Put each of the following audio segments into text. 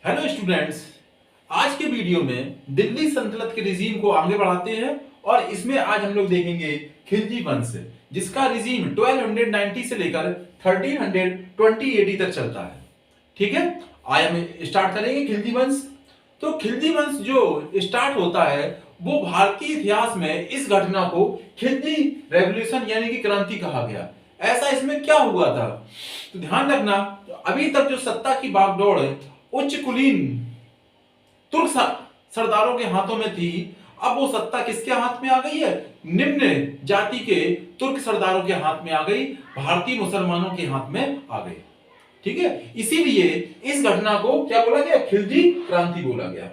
Hello students, आज के video में दिल्ली सल्तनत के रिजीम को आगे बढ़ाते हैं और इसमें आज हम लोग देखेंगे खिलजी वंश, जिसका रिजीम 1290 से लेकर 1320 एडी तक चलता है। ठीक है, आज हम स्टार्ट करेंगे खिलजी वंश। तो खिलजी वंश जो स्टार्ट होता है वो भारतीय इतिहास में इस घटना को खिलजी रेवोल्यूशन यानी कि क्रांति कहा गया। ऐसा इसमें क्या हुआ था, तो ध्यान रखना, अभी तक जो सत्ता की बागडोर उच्च कुलीन तुर्क सरदारों के हाथों में थी, अब वो सत्ता किसके हाथ में आ गई है? निम्न जाति के तुर्क सरदारों के हाथ में आ गई, भारतीय मुसलमानों के हाथ में आ गई। ठीक है, इसीलिए इस घटना को क्या बोला गया? खिलजी क्रांति बोला गया।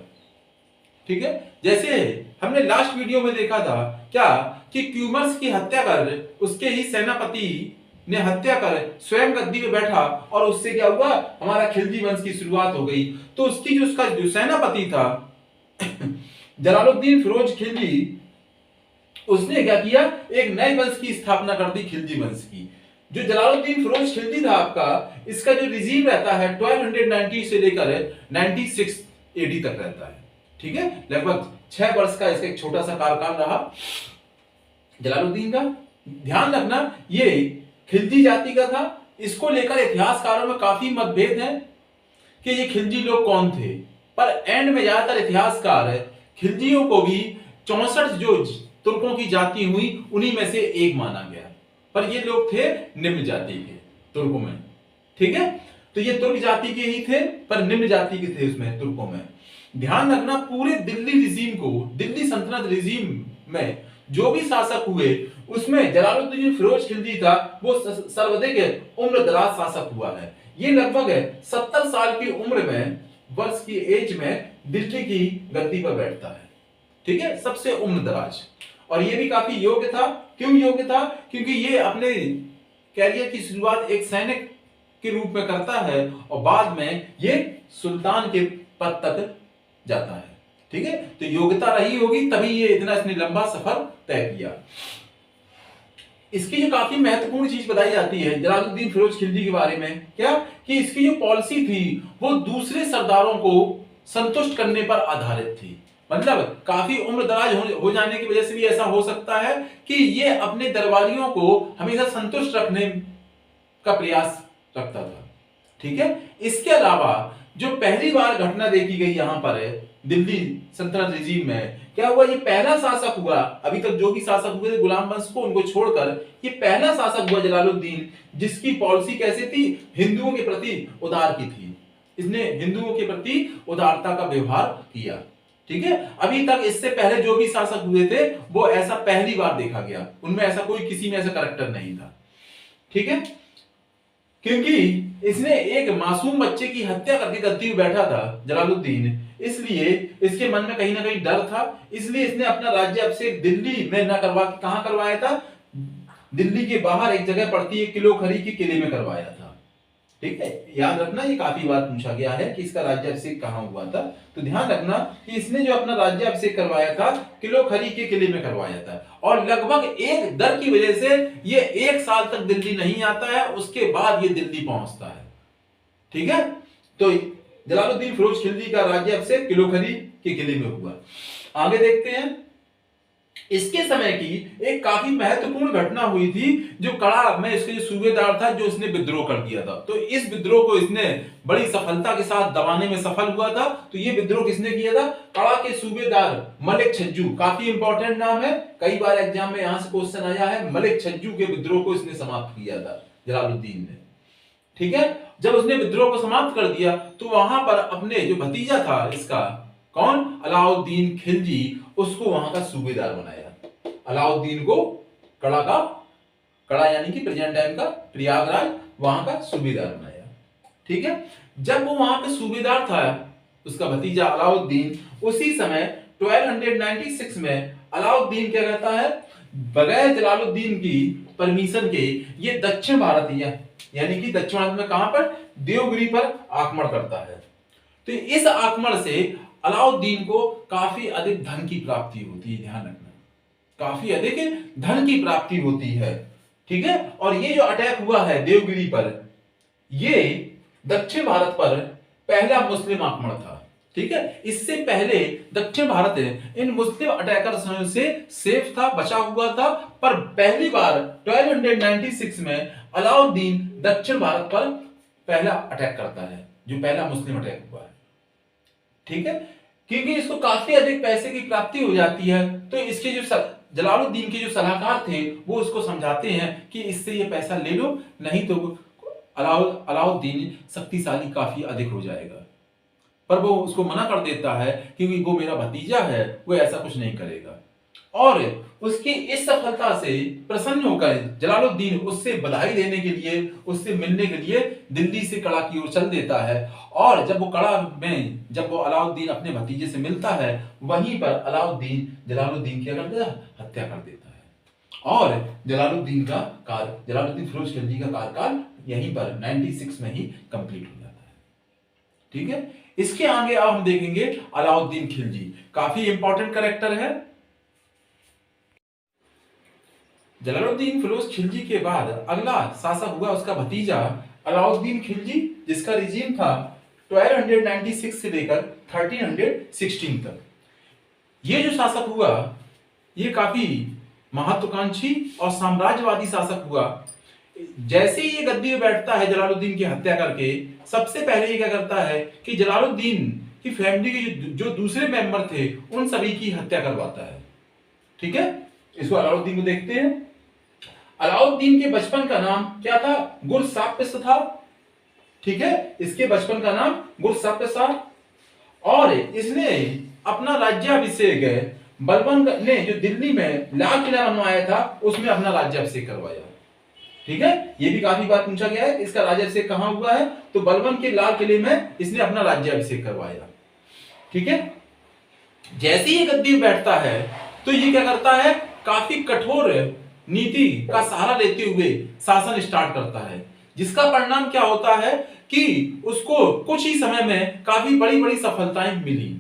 ठीक है, जैसे हमने लास्ट वीडियो में देखा था क्या कि क्यूमर्स की हत्या कर उसके ही सेनापति ने हत्या कर स्वयं गद्दी पे बैठा और उससे क्या हुआ? हमारा खिलजी वंश की शुरुआत हो गई। तो उसकी जो उसका जो सेनापति था जलालुद्दीन फिरोज खिलजी, उसने क्या किया? एक नए वंश की स्थापना कर दी, खिलजी वंश की। जो जलालुद्दीन फिरोज खिलजी था आपका, इसका जो रिजीम रहता है 1290 से लेकर 96 एडी तक रहता है। ठीक है, लगभग 6 वर्ष का इसका एक छोटा सा कार्यकाल रहा जलालुद्दीन का। ध्यान रखना, ये खिलजी जाति का था। इसको लेकर इतिहासकारों में काफी मतभेद हैं कि ये खिलजी लोग कौन थे, पर एंड में ज्यादातर इतिहासकार खिलजियों को भी 64 जो तुर्कों की जाति हुई उन्हीं में से एक माना गया, पर ये लोग थे निम्न जाति के तुर्कों में। ठीक है, तो ये तुर्क जाति के ही थे पर निम्न जाति के थे उसमें तुर्कों में। ध्यान रखना, पूरे दिल्ली रिजीम को, दिल्ली सल्तनत रिजीम में जो भी शासक हुए उसमें जलालुद्दीन फिरोज खिलजी था वो सर्वाधिक उम्र दराज शासक हुआ है। ये लगभग 70 साल की उम्र में, वर्ष की एज में दिल्ली की गद्दी पर बैठता है। ठीक है, सबसे उम्र दराज। और ये भी काफी योग्य था। क्यों योग्य था? क्योंकि ये अपने कैरियर की शुरुआत एक सैनिक के रूप में करता है और बाद में ये सुल्तान के पद तक जाता है। ठीक है, तो योग्यता रही होगी तभी ये इतना इसने लंबा सफर तय किया। इसकी जो काफी महत्वपूर्ण चीज बताई जाती है जलालुद्दीन फिरोज खिलजी के बारे में, क्या कि इसकी जो पॉलिसी थी वो दूसरे सरदारों को संतुष्ट करने पर आधारित थी। मतलब काफी उम्र दराज हो जाने की वजह से भी ऐसा हो सकता है कि ये अपने दरबारियों को हमेशा संतुष्ट रखने का प्रयास रखता था। ठीक है, इसके अलावा जो पहली बार घटना देखी गई यहां पर है दिल्ली सल्तनत रिजीम में, क्या हुआ? ये पहला शासक हुआ, अभी तक जो भी शासक हुए थे गुलाम वंश को उनको छोड़कर ये पहला शासक हुआ जलालुद्दीन, जिसकी पॉलिसी कैसी थी? हिंदुओं के प्रति उदार की थी। इसने हिंदुओं के प्रति उदारता का व्यवहार किया। ठीक है, अभी तक इससे पहले जो भी शासक हुए थे वो ऐसा पहली बार देखा गया, उनमें ऐसा कोई किसी में ऐसा करैक्टर नहीं था। ठीक है, क्योंकि इसने एक मासूम बच्चे की हत्या करके गद्दी पे बैठा था जलालुद्दीन, इसलिए इसके मन में कहीं ना कहीं डर था। इसलिए इसने अपना राज्य अभिषेक दिल्ली में न करवा के कहां करवाया था? दिल्ली के बाहर एक जगह पड़ती है किलो खरी के किले में करवाया था। ठीक है, याद रखना, ये काफी बार पूछा गया है कि इसका राज्याभिषेक कहां हुआ था। तो ध्यान रखना कि इसने जो अपना राज्याभिषेक करवाया था किलो खरी के किले में करवाया था। और लगभग एक डर की वजह से ये 1 साल तक दिल्ली नहीं आता है, उसके बाद ये दिल्ली पहुंचता है। ठीक है, तो जलालुद्दीन फिरोज खिलजी का राज्याभिषेक किलो खरी के किले में हुआ। आगे देखते हैं, इसके समय की एक काफी महत्वपूर्ण घटना हुई थी जो कड़ा में इसके जो सूबेदार था, जो इसने विद्रोह कर दिया था। तो इस विद्रोह को इसने बड़ी सफलता के साथ दबाने में सफल हुआ था। तो ये विद्रोह किसने किया था? कड़ा के सूबेदार मलिक छज्जू, काफी इंपॉर्टेंट नाम है, कई बार एग्जाम में यहां से क्वेश्चन आया है। मलिक छज्जू के विद्रोह को इसने समाप्त किया था जलालुद्दीन ने। ठीक है, जब उसने विद्रोह को समाप्त कर दिया तो वहां पर अपने जो भतीजा था इसका, कौन? अलाउद्दीन खिलजी, उसको वहां का सूबेदार बनाया। अलाउद्दीन को कड़ा यानी कि प्रेजेंट टाइम का प्रयागराज, वहां का सूबेदार बनाया। ठीक है, जब वो वहां पे सूबेदार था उसका भतीजा अलाउद्दीन, उसी समय 1296 में अलाउद्दीन क्या कहता है? बगैर जलालुद्दीन की परमिशन के ये दक्षिण भारत यानी कि दक्षिण भारत में कहां पर? देवगिरी पर आक्रमण करता है। तो इस आक्रमण से अलाउद्दीन को काफी अधिक धन की प्राप्ति होती है। ध्यान रखना, काफी अधिक धन की प्राप्ति होती है। ठीक है, और ये जो अटैक हुआ है देवगिरी पर, ये दक्षिण भारत पर पहला मुस्लिम आक्रमण था। ठीक है, इससे पहले दक्षिण भारत इन मुस्लिम अटैकर्स से सेफ था, बचा हुआ था, पर पहली बार 1296 में अलाउद्दीन दक्षिण भारत पर पहला अटैक करता है, जो पहला मुस्लिम अटैक हुआ है। ठीक है, क्योंकि इसको काफी अधिक पैसे की प्राप्ति हो जाती है, तो इसके जो जलालुद्दीन के जो सलाहकार थे वो उसको समझाते हैं कि इससे ये पैसा ले लो, नहीं तो अलाउद्दीन शक्तिशाली काफी अधिक हो जाएगा। पर वो उसको मना कर देता है क्योंकि वो मेरा भतीजा है, वो ऐसा कुछ नहीं करेगा। और उसकी इस सफलता से प्रसन्न होकर जलालुद्दीन उससे बधाई देने के लिए, उससे मिलने के लिए दिल्ली से कड़ा की ओर चल देता है। और जब वो कड़ा में जब वो अलाउद्दीन अपने भतीजे से मिलता है, वहीं पर अलाउद्दीन जलालुद्दीन की हत्या कर देता है। और जलालुद्दीन फिरोज खिलजी का कार्यकाल यहीं पर 96 में ही कंप्लीट हो जाता है। ठीक है, इसके आगे अब हम देखेंगे अलाउद्दीन खिलजी, काफी इंपॉर्टेंट कैरेक्टर है। जलालुद्दीन फिरोज खिलजी के बाद अगला शासक हुआ उसका भतीजा अलाउद्दीन खिलजी, जिसका रिजीम था 1296 से लेकर 1316 तक। ये जो शासक हुआ ये काफी महत्वाकांक्षी और साम्राज्यवादी शासक हुआ। जैसे ही ये गद्दी में बैठता है जलालुद्दीन की हत्या करके, सबसे पहले ये क्या करता है कि जलालुद्दीन की फैमिली के जो दूसरे मेंबर थे उन सभी की हत्या करवाता है। ठीक है, इसको अलाउद्दीन को देखते हैं। अलाउद्दीन के बचपन का नाम क्या था? गुरसापिस था। ठीक है, इसके बचपन का नाम गुरसापिस था। और इसने अपना राज्याभिषेक बलबन ने जो दिल्ली में लाल किला बनवाया था उसमें अपना राज्याभिषेक करवाया। ठीक है, ये भी काफी बार पूछा गया है इसका राज्याभिषेक कहां हुआ है, तो बलबन के लाल किले में इसने अपना राज्याभिषेक करवाया। ठीक है, जैसे ही गद्दी में बैठता है तो ये क्या करता है, काफी कठोर नीति का सहारा लेते हुए शासन स्टार्ट करता है, जिसका परिणाम क्या होता है कि उसको कुछ ही समय में काफी बड़ी बड़ी सफलताएं मिली।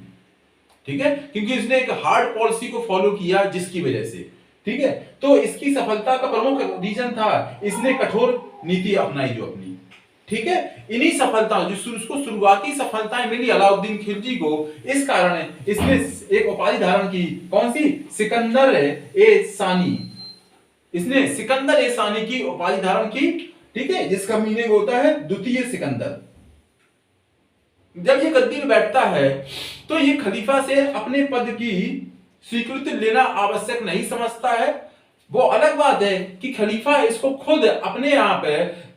ठीक है, क्योंकि इसने एक हार्ड पॉलिसी को फॉलो किया जिसकी वजह से। ठीक है, तो इसकी सफलता का प्रमुख रीजन था इसने कठोर नीति अपनाई जो अपनी। ठीक है, इन्हीं सफलता जो उसको शुरुआती सफलताएं मिली अलाउद्दीन खिलजी को, इस कारण इसने एक उपाधि धारण की, कौन सी? सिकंदर ए सानी। इसने सिकंदर ए सानी की उपाधि धारण की। ठीक है, जिसका मीनिंग होता है द्वितीय सिकंदर। जब ये गद्दी में बैठता है तो ये खलीफा से अपने पद की स्वीकृति लेना आवश्यक नहीं समझता है। वो अलग बात है कि खलीफा इसको खुद अपने आप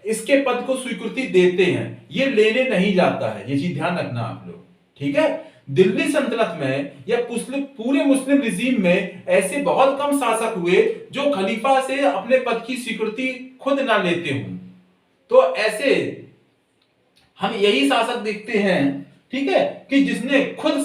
इसके पद को स्वीकृति देते हैं, ये लेने नहीं जाता है। ये चीज ध्यान रखना आप लोग। ठीक है, दिल्ली सल्तनत में या पूरे मुस्लिम रिजीम में ऐसे बहुत कम शासक हुए जो खलीफा से अपने पद की स्वीकृति खुद ना लेते हों। तो ऐसे हम यही शासक देखते हैं, ठीक है, कि जिसने खुद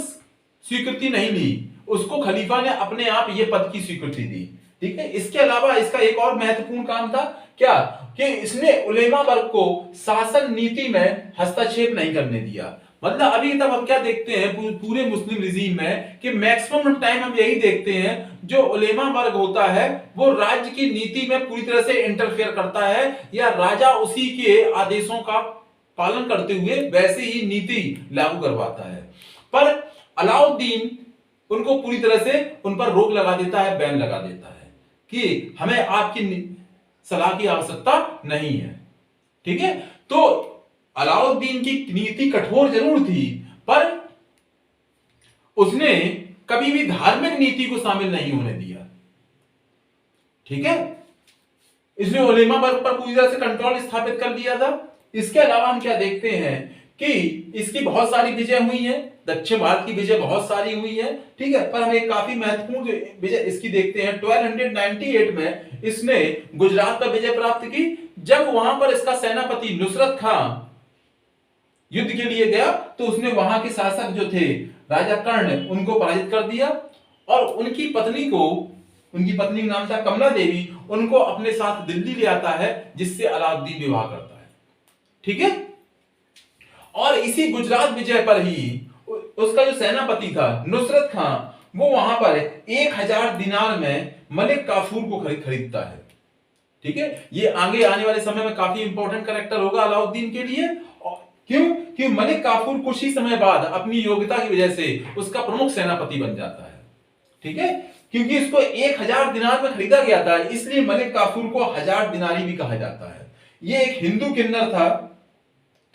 स्वीकृति नहीं ली, उसको खलीफा ने अपने आप ये पद की स्वीकृति दी। ठीक है, इसके अलावा इसका एक और महत्वपूर्ण काम था, क्या? कि इसने उलेमा वर्ग को शासन नीति में हस्तक्षेप नहीं करने दिया। मतलब अभी तक हम क्या देखते हैं पूरे मुस्लिम रिजीम में कि मैक्सिमम टाइम हम यही देखते हैं, जो उलेमा वर्ग होता है वो राज्य की नीति में पूरी तरह से इंटरफेयर करता है, या राजा उसी के आदेशों का पालन करते हुए वैसे ही नीति लागू करवाता है। पर अलाउद्दीन उनको पूरी तरह से उन पर रोक लगा देता है, बैन लगा देता है कि हमें आपकी सलाह की आवश्यकता नहीं है। ठीक है, तो अलाउद्दीन की नीति कठोर जरूर थी, पर उसने कभी भी धार्मिक नीति को शामिल नहीं होने दिया। ठीक है, इसने उलेमा वर्ग पर पूरी तरह से कंट्रोल स्थापित कर दिया था। इसके अलावा हम क्या देखते हैं कि इसकी बहुत सारी विजय हुई हैं, दक्षिण भारत की विजय बहुत सारी हुई है। ठीक है, पर हम एक काफी महत्वपूर्ण विजय इसकी देखते हैं। 1298 में इसने गुजरात पर विजय प्राप्त की, जब वहां पर इसका सेनापति नुसरत खां युद्ध के लिए गया तो उसने वहां के शासक जो थे राजा कर्ण, उनको पराजित कर दिया और उनकी पत्नी का नाम था कमला देवी, उनको अपने साथ दिल्ली ले आता है, जिससे अलाउद्दीन विवाह करता है। ठीक है, और इसी गुजरात विजय पर ही उसका जो सेनापति था नुसरत खां, वो वहां पर 1000 दिनार में मलिक काफूर को खरीदता है। ठीक है, ये आगे आने वाले समय में काफी इंपॉर्टेंट कैरेक्टर होगा अलाउद्दीन के लिए। क्यों? कि मलिक काफूर कुछ ही समय बाद अपनी योग्यता की वजह से उसका प्रमुख सेनापति बन जाता है। ठीक है, क्योंकि इसको 1000 दिनार में खरीदा गया था, इसलिए मलिक काफूर को 1000 दिनारी भी कहा जाता है। ये एक हिंदू किन्नर था,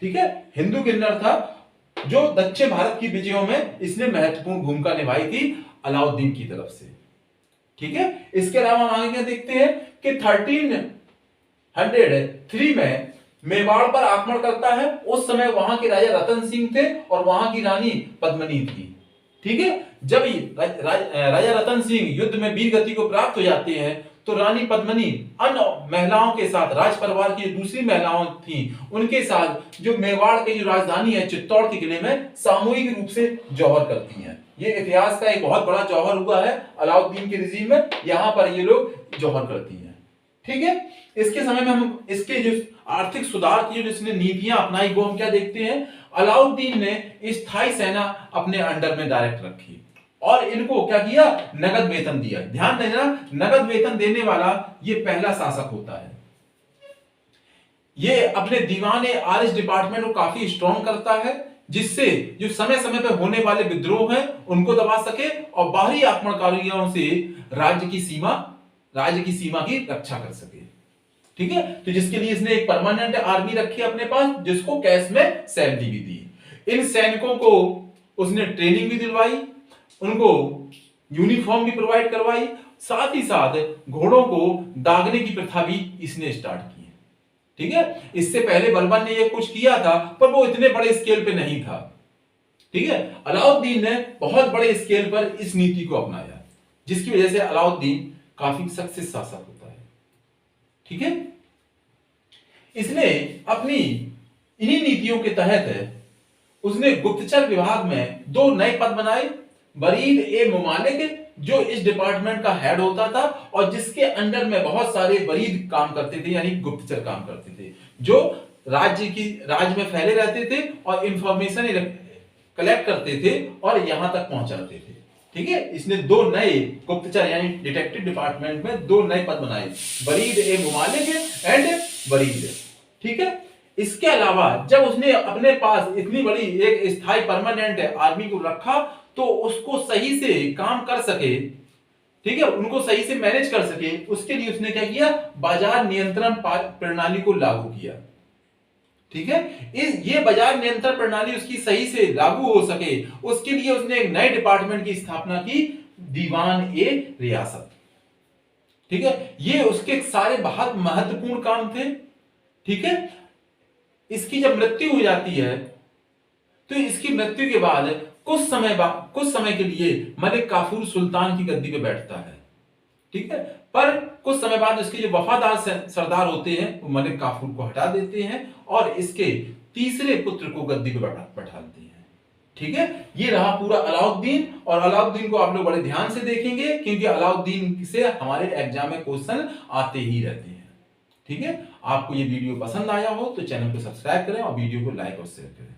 ठीक है, हिंदू किन्नर था, जो दक्षिण भारत की विजयों में इसने महत्वपूर्ण भूमिका निभाई थी अलाउद्दीन की तरफ से। ठीक है, इसके अलावा हम आगे क्या देखते हैं कि 1303 में मेवाड़ पर आक्रमण करता है। उस समय वहां के राजा रतन सिंह थे और वहां की रानी पद्मनी थी। ठीक है, जब राजा रतन सिंह युद्ध में वीर गति को प्राप्त हो जाते हैं तो रानी पद्मनी अन्य महिलाओं के साथ, राज परिवार की दूसरी महिलाओं थी, उनके साथ जो मेवाड़ की जो राजधानी है चित्तौड़ के किले में सामूहिक रूप से जौहर करती हैं। ये इतिहास का एक बहुत बड़ा जौहर हुआ है अलाउद्दीन के रिजीम में, यहां पर ये लोग जौहर करती हैं। ठीक है, इसके समय में हम इसके जो आर्थिक सुधार की जो इसने नीतियां अपनाई वो हम क्या देखते हैं, अलाउद्दीन ने स्थायी सेना अपने अंडर में डायरेक्ट रखी और इनको क्या किया, नगद वेतन दिया। ध्यान देना, नगद वेतन देने वाला ये पहला शासक होता है। ये अपने दीवाने आरिश डिपार्टमेंट को काफी स्ट्रॉन्ग करता है, जिससे जो समय समय पर होने वाले विद्रोह हैं उनको दबा सके और बाहरी आक्रमणकारियों से राज्य की सीमा की रक्षा कर सके। ठीक है, तो जिसके लिए इसने एक परमानेंट आर्मी रखी अपने पास, जिसको कैश में सैलरी भी दी। इन सैनिकों को उसने ट्रेनिंग भी दिलवाई, उनको यूनिफॉर्म भी प्रोवाइड करवाई, साथ ही साथ घोड़ों को दागने की प्रथा भी इसने स्टार्ट की। ठीक है, इससे पहले बलबन ने ये कुछ किया था पर वो इतने बड़े स्केल पे नहीं था। ठीक है, अलाउद्दीन ने बहुत बड़े स्केल पर इस नीति को अपनाया, जिसकी वजह से अलाउद्दीन काफी सक्सेस शासक होता है। ठीक है, इसने अपनी इन्हीं नीतियों के तहत उसने गुप्तचर विभाग में 2 नए पद बनाए। बरीद ए मुमालिक जो इस डिपार्टमेंट का हेड होता था और जिसके अंडर में बहुत सारे बरीद काम करते थे, यानी गुप्तचर काम करते थे, जो राज्य में फैले रहते थे और इंफॉर्मेशन कलेक्ट करते थे और यहां तक पहुंचाते थे। ठीक है, इसने 2 नए गुप्तचर यानी डिटेक्टिव डिपार्टमेंट में 2 नए पद बनाए, बरीद ए मुमालिक एंड बरीद। ठीक है, इसके अलावा जब उसने अपने पास इतनी बड़ी एक स्थायी परमानेंट आर्मी को रखा तो उसको सही से काम कर सके, ठीक है, उनको सही से मैनेज कर सके, उसके लिए उसने क्या किया, बाजार नियंत्रण प्रणाली को लागू किया। ठीक है, ये बाजार नियंत्रण प्रणाली उसकी सही से लागू हो सके, उसके लिए उसने एक नए डिपार्टमेंट की स्थापना की, दीवान ए रियासत। ठीक है, ये उसके सारे बहुत महत्वपूर्ण काम थे। ठीक है, इसकी जब मृत्यु हो जाती है तो इसकी मृत्यु के बाद कुछ समय के लिए मलिक काफूर सुल्तान की गद्दी पे बैठता है। ठीक है, पर कुछ समय बाद इसके जो वफादार सरदार होते हैं वो मलिक काफूर को हटा देते हैं और इसके तीसरे पुत्र को गद्दी पे बैठाते हैं। ठीक है, ये रहा पूरा अलाउद्दीन। और अलाउद्दीन को आप लोग बड़े ध्यान से देखेंगे क्योंकि अलाउद्दीन से हमारे एग्जाम में क्वेश्चन आते ही रहते हैं। ठीक है, आपको ये वीडियो पसंद आया हो तो चैनल को सब्सक्राइब करें और वीडियो को लाइक और शेयर करें।